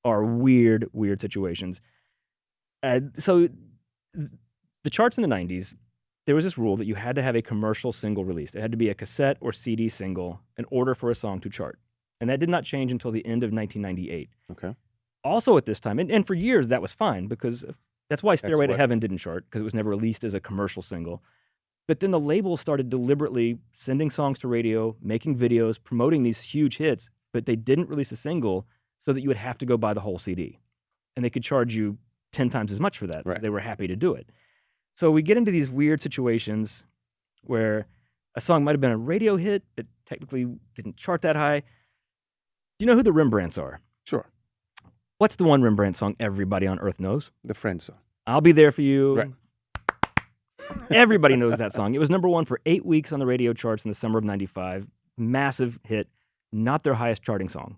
[SPEAKER 2] are weird situations. So the charts in the 90s, there was this rule that you had to have a commercial single released. It had to be a cassette or CD single in order for a song to chart. And that did not change until the end of 1998.
[SPEAKER 1] Okay.
[SPEAKER 2] Also at this time, and for years that was fine because that's why Stairway to
[SPEAKER 1] what-
[SPEAKER 2] Heaven didn't chart because it was never released as a commercial single. But then the label started deliberately sending songs to radio, making videos, promoting these huge hits, but they didn't release a single so that you would have to go buy the whole CD. And they could charge you 10 times as much for that. So
[SPEAKER 1] Right.
[SPEAKER 2] they were happy to do it. So we get into these weird situations where a song might have been a radio hit, but technically didn't chart that high. Do you know who the Rembrandts are?
[SPEAKER 1] Sure.
[SPEAKER 2] What's the one Rembrandt song everybody on earth knows?
[SPEAKER 1] The Friend song.
[SPEAKER 2] I'll Be There For You.
[SPEAKER 1] Right.
[SPEAKER 2] Everybody knows that song. It was number 1 for 8 weeks on the radio charts in the summer of 95. Massive hit. Not their highest charting song.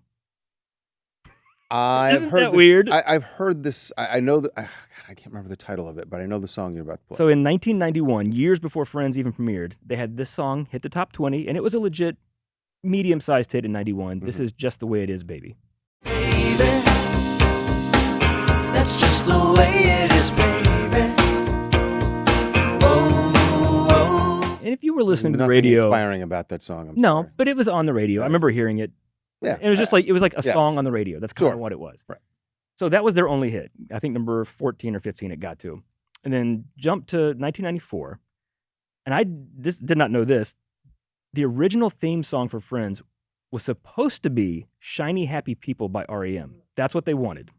[SPEAKER 1] I've
[SPEAKER 2] Isn't
[SPEAKER 1] heard
[SPEAKER 2] that
[SPEAKER 1] this-
[SPEAKER 2] weird?
[SPEAKER 1] I've heard this. I know that. God, I can't remember the title of it, but I know the song you're about to play.
[SPEAKER 2] So in 1991, years before Friends even premiered, they had this song hit the top 20, and it was a legit medium-sized hit in 91. This is Just the Way It Is, Baby.
[SPEAKER 3] Baby, that's just the way it is, baby. Oh,
[SPEAKER 2] And if you were listening to the
[SPEAKER 1] Nothing
[SPEAKER 2] radio...
[SPEAKER 1] inspiring about that song. I'm
[SPEAKER 2] No,
[SPEAKER 1] sorry.
[SPEAKER 2] but it was on the radio. I
[SPEAKER 1] That
[SPEAKER 2] remember hearing it.
[SPEAKER 1] Yeah.
[SPEAKER 2] And it was just like, it was like a
[SPEAKER 1] Yes.
[SPEAKER 2] song on the radio. That's kind
[SPEAKER 1] Sure.
[SPEAKER 2] of what it was.
[SPEAKER 1] Right.
[SPEAKER 2] So that was their only hit. I think number 14 or 15 it got to. And then jumped to 1994. And I did not know this. The original theme song for Friends was supposed to be Shiny Happy People by REM. That's what they wanted.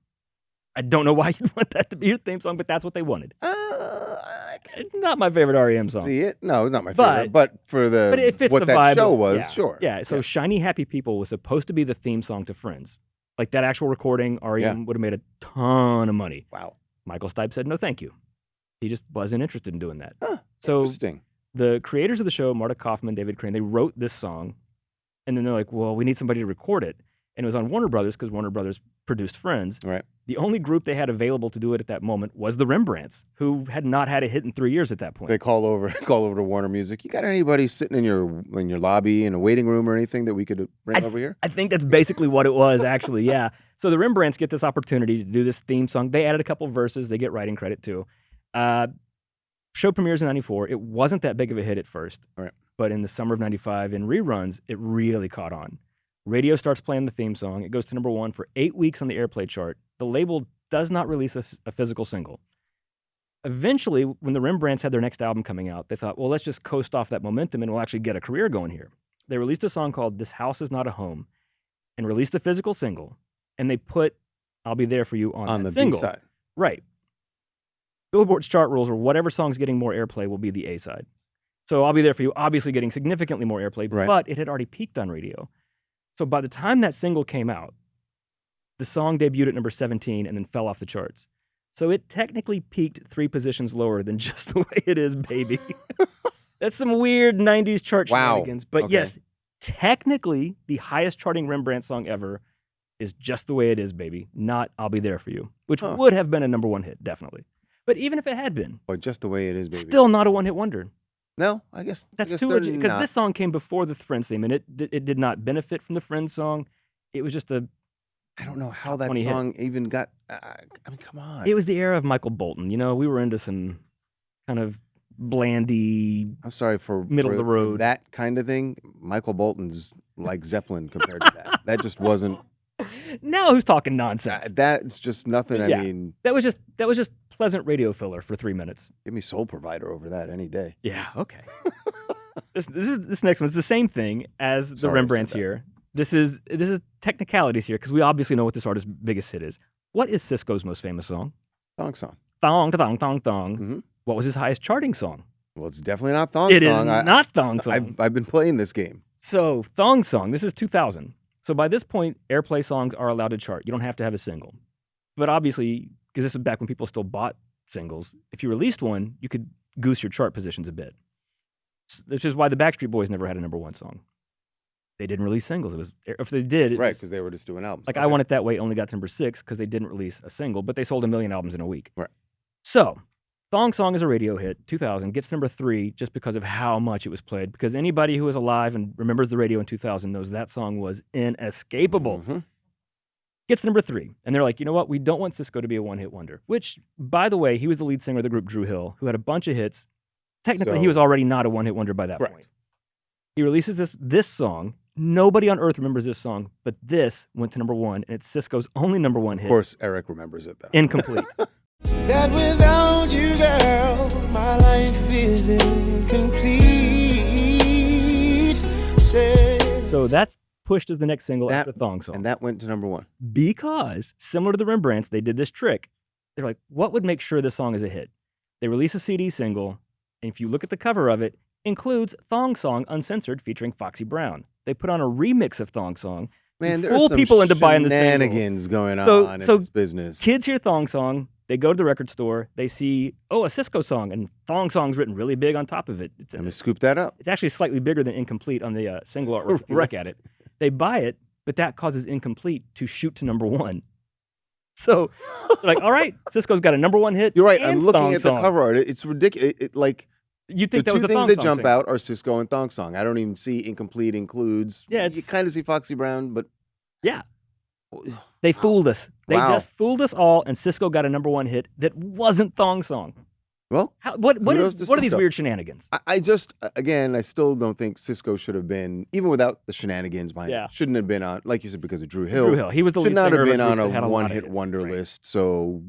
[SPEAKER 2] I don't know why you'd want that to be your theme song, but that's what they wanted.
[SPEAKER 1] I can
[SPEAKER 2] It's not my favorite REM song.
[SPEAKER 1] see it. No, it's not my
[SPEAKER 2] But-
[SPEAKER 1] favorite. But for
[SPEAKER 2] But it fits
[SPEAKER 1] what
[SPEAKER 2] the
[SPEAKER 1] that
[SPEAKER 2] vibe
[SPEAKER 1] show
[SPEAKER 2] of-
[SPEAKER 1] was,
[SPEAKER 2] yeah,
[SPEAKER 1] sure.
[SPEAKER 2] Yeah, so Shiny Happy People was supposed to be the theme song to Friends. Like that actual recording, REM would have made a ton of money.
[SPEAKER 1] Wow.
[SPEAKER 2] Michael Stipe said, no, thank you. He just wasn't interested in doing that.
[SPEAKER 1] Huh,
[SPEAKER 2] So
[SPEAKER 1] interesting.
[SPEAKER 2] the creators of the show, Marta Kaufman, David Crane, they wrote this song. And then they're like, well, we need somebody to record it. And it was on Warner Brothers because Warner Brothers produced Friends.
[SPEAKER 1] Right.
[SPEAKER 2] The only group they had available to do it at that moment was the Rembrandts, who had not had a hit in 3 years at that point.
[SPEAKER 1] They call over to Warner Music. You got anybody sitting in your lobby in a waiting room or anything that we could bring over here?
[SPEAKER 2] I think that's basically what it was, actually, yeah. So the Rembrandts get this opportunity to do this theme song. They added a couple verses. They get writing credit, too. Show premieres in 94. It wasn't that big of a hit at first.
[SPEAKER 1] Right.
[SPEAKER 2] But in the summer of 95, in reruns, it really caught on. Radio starts playing the theme song. It goes to number 1 for 8 weeks on the airplay chart. The label does not release a physical single. Eventually, when the Rembrandts had their next album coming out, they thought, well, let's just coast off that momentum and we'll actually get a career going here. They released a song called This House Is Not a Home and released a physical single, and they put I'll Be There For You on that
[SPEAKER 1] the
[SPEAKER 2] single.
[SPEAKER 1] B-side.
[SPEAKER 2] Right. Billboard's chart rules are whatever song's getting more airplay will be the A-side. So I'll Be There For You, obviously getting significantly more airplay,
[SPEAKER 1] Right.
[SPEAKER 2] but it had already peaked on radio. So by the time that single came out, the song debuted at number 17 and then fell off the charts. So it technically peaked 3 positions lower than Just the Way It Is, Baby. That's some weird 90s chart
[SPEAKER 1] Wow.
[SPEAKER 2] shenanigans. But
[SPEAKER 1] Okay.
[SPEAKER 2] yes, technically the highest charting Rembrandt song ever is Just the Way It Is, Baby, not I'll Be There For You, which
[SPEAKER 1] Huh.
[SPEAKER 2] would have been a number 1 hit, definitely. But even if it had been,
[SPEAKER 1] Or Just the Way It Is, baby.
[SPEAKER 2] still not a one-hit wonder.
[SPEAKER 1] No, I guess
[SPEAKER 2] That's
[SPEAKER 1] I guess
[SPEAKER 2] too
[SPEAKER 1] they're
[SPEAKER 2] legit, because
[SPEAKER 1] not.
[SPEAKER 2] this song came before the Friends theme, and it did not benefit from the Friends song. It was just a.
[SPEAKER 1] I don't know how that
[SPEAKER 2] 20 hit.
[SPEAKER 1] song even got. I mean, come on.
[SPEAKER 2] It was the era of Michael Bolton. You know, we were into some kind of blandy.
[SPEAKER 1] I'm sorry for
[SPEAKER 2] middle of the
[SPEAKER 1] for
[SPEAKER 2] road.
[SPEAKER 1] that kind of thing. Michael Bolton's like Zeppelin compared to that. That just wasn't.
[SPEAKER 2] Now who's talking nonsense?
[SPEAKER 1] That's just nothing.
[SPEAKER 2] Yeah.
[SPEAKER 1] I mean,
[SPEAKER 2] That was just pleasant radio filler for 3 minutes.
[SPEAKER 1] give me Soul Provider over that any day.
[SPEAKER 2] Yeah. Okay. this next one's the same thing as the
[SPEAKER 1] Sorry I said
[SPEAKER 2] Rembrandts
[SPEAKER 1] that.
[SPEAKER 2] here. This is Technicalities here because we obviously know what this artist's biggest hit is. What is Cisco's most famous song?
[SPEAKER 1] Song.
[SPEAKER 2] Thong, thong, thong, thong.
[SPEAKER 1] Mhm.
[SPEAKER 2] What was his highest charting song?
[SPEAKER 1] Well, it's definitely not Thong
[SPEAKER 2] It is
[SPEAKER 1] Song.
[SPEAKER 2] not Thong Song.
[SPEAKER 1] I've been playing this game.
[SPEAKER 2] So Thong Song, this is 2000. So by this point, airplay songs are allowed to chart. You don't have to have a single. But obviously, because this is back when people still bought singles, if you released one, you could goose your chart positions a bit. Which is why the Backstreet Boys never had a number 1 song. They didn't release singles. It was if they did, it
[SPEAKER 1] Right,
[SPEAKER 2] was-
[SPEAKER 1] because they were just doing albums.
[SPEAKER 2] like
[SPEAKER 1] Okay.
[SPEAKER 2] I Want It That Way only got to number 6 because they didn't release a single, but they sold 1 million albums in a week.
[SPEAKER 1] Right.
[SPEAKER 2] So, Thong Song is a radio hit, 2000, gets number 3 just because of how much it was played. Because anybody who is alive and remembers the radio in 2000 knows that song was inescapable.
[SPEAKER 1] Mhm.
[SPEAKER 2] Gets number 3. And they're like, you know what? We don't want Cisco to be a one-hit wonder. Which, by the way, he was the lead singer of the group Drew Hill, who had a bunch of hits. Technically, he
[SPEAKER 1] So-
[SPEAKER 2] was already not a one-hit wonder by that
[SPEAKER 1] Correct.
[SPEAKER 2] point. He releases this song. Nobody on earth remembers this song, but this went to number 1, and it's Cisco's only number 1
[SPEAKER 1] Of
[SPEAKER 2] hit.
[SPEAKER 1] course, Eric remembers it though.
[SPEAKER 2] Incomplete.
[SPEAKER 5] That without you, girl, my life is incomplete. Say
[SPEAKER 2] So that's pushed as the next single
[SPEAKER 1] That-
[SPEAKER 2] after Thong Song.
[SPEAKER 1] And that went to number 1.
[SPEAKER 2] Because, similar to the Rembrandts, they did this trick. They're like, what would make sure this song is a hit? They release a CD single, and if you look at the cover of it, includes Thong Song Uncensored featuring Foxy Brown. They put on a remix of Thong Song.
[SPEAKER 1] Man,
[SPEAKER 2] to
[SPEAKER 1] there's
[SPEAKER 2] fool
[SPEAKER 1] some
[SPEAKER 2] people into buying the single.
[SPEAKER 1] shenanigans going
[SPEAKER 2] So-
[SPEAKER 1] on in
[SPEAKER 2] so
[SPEAKER 1] this business.
[SPEAKER 2] Kids hear Thong Song, they go to the record store, they see, oh, a Cisco song, and Thong Song's written really big on top of it.
[SPEAKER 1] Let me scoop that up.
[SPEAKER 2] It's actually slightly bigger than Incomplete on the single artwork if you look
[SPEAKER 1] Right.
[SPEAKER 2] at it. They buy it, but that causes Incomplete to shoot to number 1. So, they're like, all right, Cisco's got a number 1 hit.
[SPEAKER 1] You're right.
[SPEAKER 2] and
[SPEAKER 1] I'm looking
[SPEAKER 2] Thong
[SPEAKER 1] at the
[SPEAKER 2] Song.
[SPEAKER 1] cover art. It's ridiculous. Like
[SPEAKER 2] You
[SPEAKER 1] the
[SPEAKER 2] think that
[SPEAKER 1] two
[SPEAKER 2] was the
[SPEAKER 1] things
[SPEAKER 2] Thong
[SPEAKER 1] that
[SPEAKER 2] Song
[SPEAKER 1] jump
[SPEAKER 2] single.
[SPEAKER 1] out are Cisco and Thong Song. I don't even see Incomplete includes.
[SPEAKER 2] Yeah,
[SPEAKER 1] you
[SPEAKER 2] it's-
[SPEAKER 1] kind of see Foxy Brown, but
[SPEAKER 2] Yeah. They fooled us. They
[SPEAKER 1] Wow.
[SPEAKER 2] just fooled us all, and Cisco got a number 1 hit that wasn't Thong Song.
[SPEAKER 1] well,
[SPEAKER 2] What
[SPEAKER 1] Kudos to
[SPEAKER 2] are these
[SPEAKER 1] Cisco.
[SPEAKER 2] weird shenanigans?
[SPEAKER 1] I just again, I still don't think Cisco should have been, even without the shenanigans behind
[SPEAKER 2] Yeah.
[SPEAKER 1] it, shouldn't have been on, like you said, because of Drew Hill.
[SPEAKER 2] Drew Hill. He was the
[SPEAKER 1] Should
[SPEAKER 2] lead
[SPEAKER 1] not
[SPEAKER 2] singer
[SPEAKER 1] have
[SPEAKER 2] of
[SPEAKER 1] been
[SPEAKER 2] group
[SPEAKER 1] on
[SPEAKER 2] that had
[SPEAKER 1] a
[SPEAKER 2] lot of
[SPEAKER 1] one-hit
[SPEAKER 2] hits.
[SPEAKER 1] wonder
[SPEAKER 2] Right.
[SPEAKER 1] list. So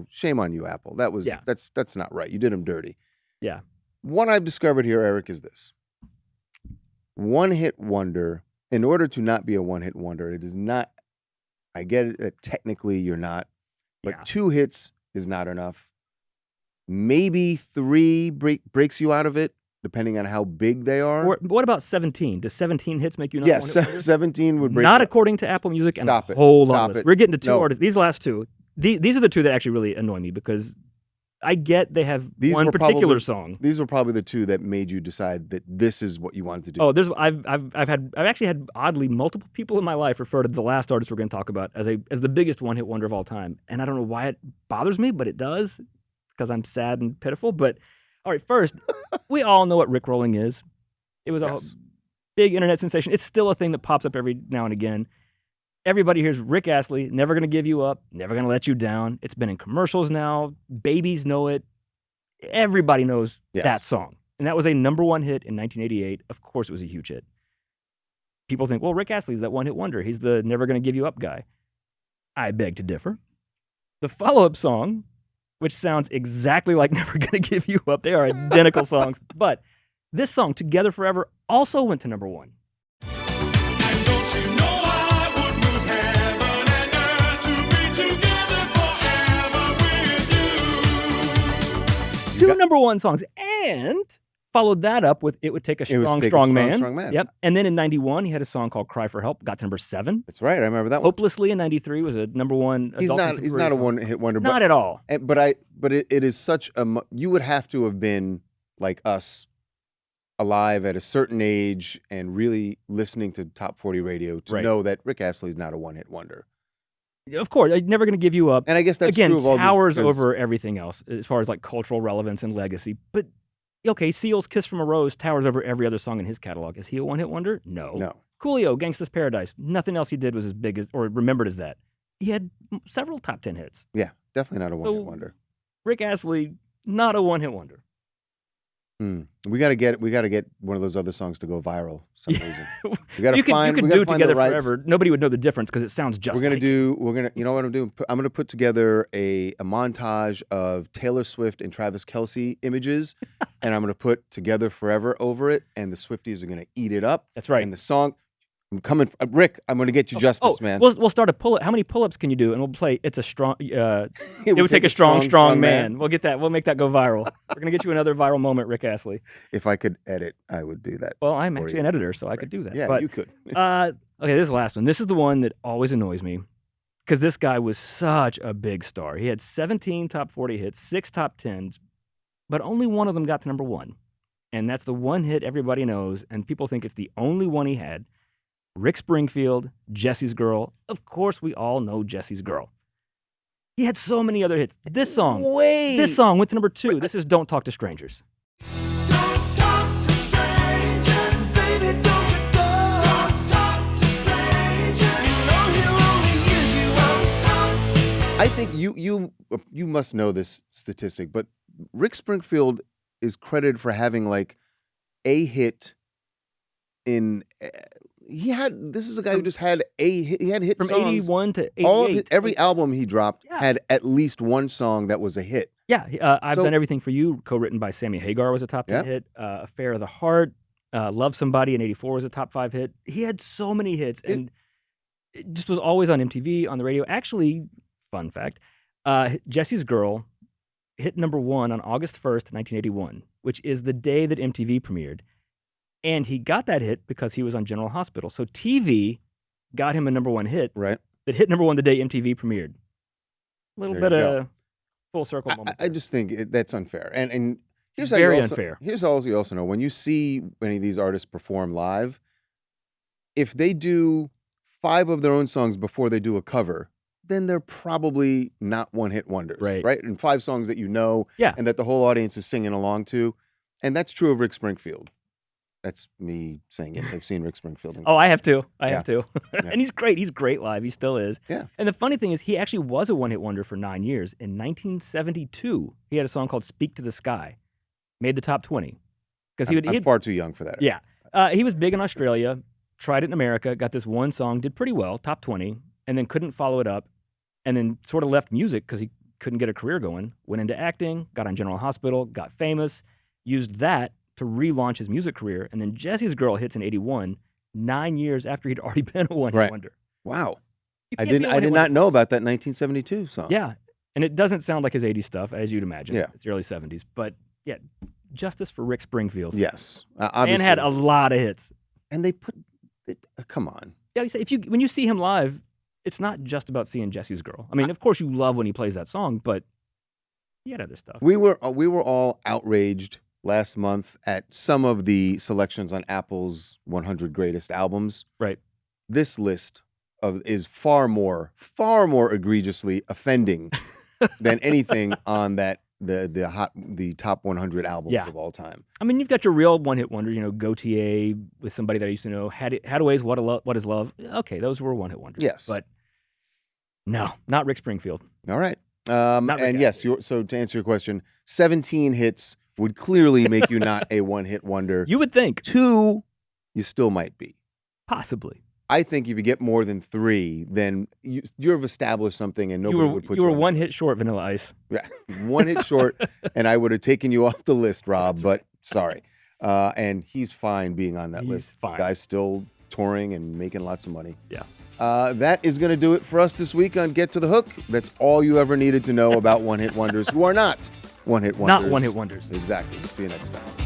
[SPEAKER 1] shame on you, Apple. That was
[SPEAKER 2] Yeah.
[SPEAKER 1] that's not right. You did him dirty.
[SPEAKER 2] Yeah.
[SPEAKER 1] What I've discovered here, Eric, is this: one-hit wonder. In order to not be a one-hit wonder, it is not. I get it that technically you're not but
[SPEAKER 2] Yeah.
[SPEAKER 1] 2 hits is not enough. Maybe 3 breaks you out of it, depending on how big they are.
[SPEAKER 2] Or what about 17? Does 17 hits make you not
[SPEAKER 1] Yes,
[SPEAKER 2] one hit wonder?
[SPEAKER 1] 17 would break.
[SPEAKER 2] Not
[SPEAKER 1] you.
[SPEAKER 2] according to Apple Music and
[SPEAKER 1] Stop
[SPEAKER 2] a
[SPEAKER 1] it.
[SPEAKER 2] whole lot
[SPEAKER 1] Stop
[SPEAKER 2] of lists.
[SPEAKER 1] it.
[SPEAKER 2] We're getting to 2
[SPEAKER 1] No.
[SPEAKER 2] artists. These last 2. These are the 2 that actually really annoy me because I get they have
[SPEAKER 1] These
[SPEAKER 2] one
[SPEAKER 1] were
[SPEAKER 2] particular
[SPEAKER 1] probably-
[SPEAKER 2] song.
[SPEAKER 1] These were probably the 2 that made you decide that this is what you wanted to do.
[SPEAKER 2] Oh, I've actually had oddly multiple people in my life refer to the last artist we're going to talk about as the biggest one hit wonder of all time, and I don't know why it bothers me, but it does because I'm sad and pitiful. But all right, first, we all know what Rickrolling is. It was
[SPEAKER 1] Yes.
[SPEAKER 2] a big internet sensation. It's still a thing that pops up every now and again. Everybody hears Rick Astley, Never Gonna Give You Up, Never Gonna Let You Down. It's been in commercials now. Babies know it. Everybody knows
[SPEAKER 1] Yes.
[SPEAKER 2] that song. And that was a #1 hit in 1988. Of course it was a huge hit. People think, well, Rick Astley's that one hit wonder. He's the Never Gonna Give You Up guy. I beg to differ. The follow-up song, which sounds exactly like Never Gonna Give You Up, they are identical songs. But this song, Together Forever, also went to #1.
[SPEAKER 5] And don't you know I would move heaven and earth to be together forever with you.
[SPEAKER 2] 2 #1 songs, and followed that up with It Would Take a
[SPEAKER 1] It Would
[SPEAKER 2] Strong,
[SPEAKER 1] Take a
[SPEAKER 2] Strong
[SPEAKER 1] Strong,
[SPEAKER 2] Man.
[SPEAKER 1] Strong Man.
[SPEAKER 2] Yep. And then in 91, he had a song called Cry for Help, got to #7.
[SPEAKER 1] That's right. I remember that one.
[SPEAKER 2] Hopelessly in 93 was a #1
[SPEAKER 1] He's
[SPEAKER 2] adult
[SPEAKER 1] not
[SPEAKER 2] contemporary
[SPEAKER 1] a
[SPEAKER 2] song.
[SPEAKER 1] one-hit wonder,
[SPEAKER 2] Not at all.
[SPEAKER 1] but it is such a you would have to have been like us, alive at a certain age and really listening to top 40 radio to
[SPEAKER 2] Right.
[SPEAKER 1] know that Rick Astley's not a one-hit wonder.
[SPEAKER 2] Of course, I'm Never Gonna Give You Up.
[SPEAKER 1] And I guess that's
[SPEAKER 2] Again,
[SPEAKER 1] true of all these,
[SPEAKER 2] towers
[SPEAKER 1] because-
[SPEAKER 2] over everything else as far as like cultural relevance and legacy. But okay, Seal's Kiss from a Rose towers over every other song in his catalog. Is he a one-hit wonder? No.
[SPEAKER 1] No.
[SPEAKER 2] Coolio, Gangsta's Paradise. Nothing else he did was as big as or remembered as that. He had several top 10 hits.
[SPEAKER 1] Yeah, definitely not a one-hit
[SPEAKER 2] So-
[SPEAKER 1] wonder.
[SPEAKER 2] Rick Astley, not a one-hit wonder.
[SPEAKER 1] We got to get one of those other songs to go viral for some reason. We got to
[SPEAKER 2] You could
[SPEAKER 1] find
[SPEAKER 2] do
[SPEAKER 1] we gotta find the
[SPEAKER 2] Together
[SPEAKER 1] right-
[SPEAKER 2] Forever. Nobody would know the difference because it sounds just
[SPEAKER 1] We're
[SPEAKER 2] like
[SPEAKER 1] gonna you know what I'm doing? I'm gonna put together a montage of Taylor Swift and Travis Kelce images, and I'm gonna put Together Forever over it, and the Swifties are gonna eat it up.
[SPEAKER 2] That's right.
[SPEAKER 1] And the song, I'm coming, Rick. I'm gonna get you justice, man.
[SPEAKER 2] We'll start a pull-up. How many pull-ups can you do? And we'll play It's a Strong... it would take a strong, strong man. We'll get that. We'll make that go viral. We're going to get you another viral moment, Rick Astley.
[SPEAKER 1] If I could edit, I would do that.
[SPEAKER 2] Well, I'm
[SPEAKER 1] for
[SPEAKER 2] actually
[SPEAKER 1] you.
[SPEAKER 2] an editor, so I could do that.
[SPEAKER 1] Yeah,
[SPEAKER 2] But,
[SPEAKER 1] you could.
[SPEAKER 2] okay, this is the last one. This is the one that always annoys me because this guy was such a big star. He had 17 top 40 hits, 6 top 10s, but only one of them got to #1. And that's the one hit everybody knows, and people think it's the only one he had. Rick Springfield, Jesse's Girl. Of course, we all know Jesse's Girl. He had so many other hits. This song went to #2. This is Don't Talk to Strangers.
[SPEAKER 5] Don't talk to strangers, baby, don't you go. Don't talk to strangers, you know he'll only use you. Don't talk.
[SPEAKER 1] I think you must know this statistic, but Rick Springfield is credited for having like a hit in. This is a guy who just had a hit. He had hit
[SPEAKER 2] From
[SPEAKER 1] songs.
[SPEAKER 2] 81 to 88.
[SPEAKER 1] All of every album he dropped
[SPEAKER 2] Yeah.
[SPEAKER 1] had at least one song that was a hit.
[SPEAKER 2] Yeah, I've
[SPEAKER 1] So-
[SPEAKER 2] Done Everything for You, co-written by Sammy Hagar, was a top 10
[SPEAKER 1] Yeah.
[SPEAKER 2] hit. Affair of the Heart, Love Somebody in 84 was a top 5 hit. He had so many hits, and it just was always on MTV, on the radio. Actually, fun fact, Jesse's Girl hit #1 on August 1st, 1981, which is the day that MTV premiered. And he got that hit because he was on General Hospital. So TV got him a #1 hit
[SPEAKER 1] Right.
[SPEAKER 2] that hit #1 the day MTV premiered. A little
[SPEAKER 1] There
[SPEAKER 2] bit
[SPEAKER 1] you
[SPEAKER 2] of full circle moment.
[SPEAKER 1] I just think that's unfair. And here's
[SPEAKER 2] Very
[SPEAKER 1] how you also,
[SPEAKER 2] unfair.
[SPEAKER 1] Here's how you also know when you see any of these artists perform live, if they do 5 of their own songs before they do a cover, then they're probably not one-hit wonders,
[SPEAKER 2] Right.
[SPEAKER 1] right? And 5 songs that you know,
[SPEAKER 2] Yeah.
[SPEAKER 1] and that the whole audience is singing along to, and that's true of Rick Springfield. That's me saying it. I've seen Rick Springfield.
[SPEAKER 2] Oh, I have to. I
[SPEAKER 1] Yeah.
[SPEAKER 2] have to.
[SPEAKER 1] Yeah.
[SPEAKER 2] And he's great. He's great live. He still is.
[SPEAKER 1] Yeah.
[SPEAKER 2] And the funny thing is, he actually was a one-hit wonder for 9 years. In 1972, he had a song called "Speak to the Sky," made the top 20. Because
[SPEAKER 1] I'm far too young for that.
[SPEAKER 2] yeah, he was big in Australia. Tried it in America. Got this one song, did pretty well, top 20, and then couldn't follow it up, and then sort of left music because he couldn't get a career going. Went into acting. Got on General Hospital. Got famous. Used that to relaunch his music career, and then Jesse's Girl hits in 81, 9 years after he'd already been a one-hit
[SPEAKER 1] Right.
[SPEAKER 2] wonder.
[SPEAKER 1] Wow.
[SPEAKER 2] You
[SPEAKER 1] I
[SPEAKER 2] can't be a
[SPEAKER 1] did
[SPEAKER 2] one-hit
[SPEAKER 1] not
[SPEAKER 2] wonder
[SPEAKER 1] know
[SPEAKER 2] twice.
[SPEAKER 1] about that 1972 song.
[SPEAKER 2] Yeah, And it doesn't sound like his 80s stuff, as you'd imagine.
[SPEAKER 1] Yeah.
[SPEAKER 2] It's the early 70s. But yeah, justice for Rick Springfield.
[SPEAKER 1] Yes.
[SPEAKER 2] And
[SPEAKER 1] Obviously.
[SPEAKER 2] had a lot of hits.
[SPEAKER 1] And they put come on.
[SPEAKER 2] Yeah, when you see him live, it's not just about seeing Jesse's Girl. I mean, of course you love when he plays that song, but he had other stuff.
[SPEAKER 1] We were all outraged last month at some of the selections on Apple's 100 greatest albums.
[SPEAKER 2] Right.
[SPEAKER 1] This list is far more egregiously offending than anything on the top 100 albums
[SPEAKER 2] Yeah.
[SPEAKER 1] of all time.
[SPEAKER 2] I mean, you've got your real one-hit wonders, Gautier with somebody that I used to know, Hadaway's What Is Love. Okay, those were one-hit wonders.
[SPEAKER 1] Yes.
[SPEAKER 2] But no, not Rick Springfield.
[SPEAKER 1] All right.
[SPEAKER 2] Not Rick
[SPEAKER 1] And yes, so to answer your question, 17 hits would clearly make you not a one-hit wonder.
[SPEAKER 2] You would think.
[SPEAKER 1] 2, you still might be.
[SPEAKER 2] Possibly.
[SPEAKER 1] I think if you get more than 3, then you've established something and nobody would put you
[SPEAKER 2] You were
[SPEAKER 1] on the
[SPEAKER 2] one
[SPEAKER 1] list.
[SPEAKER 2] hit short, Vanilla Ice.
[SPEAKER 1] Yeah, 1 hit short, and I would have taken you off the list, Rob,
[SPEAKER 2] That's
[SPEAKER 1] but sorry. And he's fine being on that
[SPEAKER 2] He's
[SPEAKER 1] list.
[SPEAKER 2] fine.
[SPEAKER 1] The guy's still touring and making lots of money.
[SPEAKER 2] Yeah.
[SPEAKER 1] That is going to do it for us this week on Get to the Hook. That's all you ever needed to know about one-hit wonders who are not one-hit wonders.
[SPEAKER 2] Not one-hit wonders.
[SPEAKER 1] Exactly. See you next time.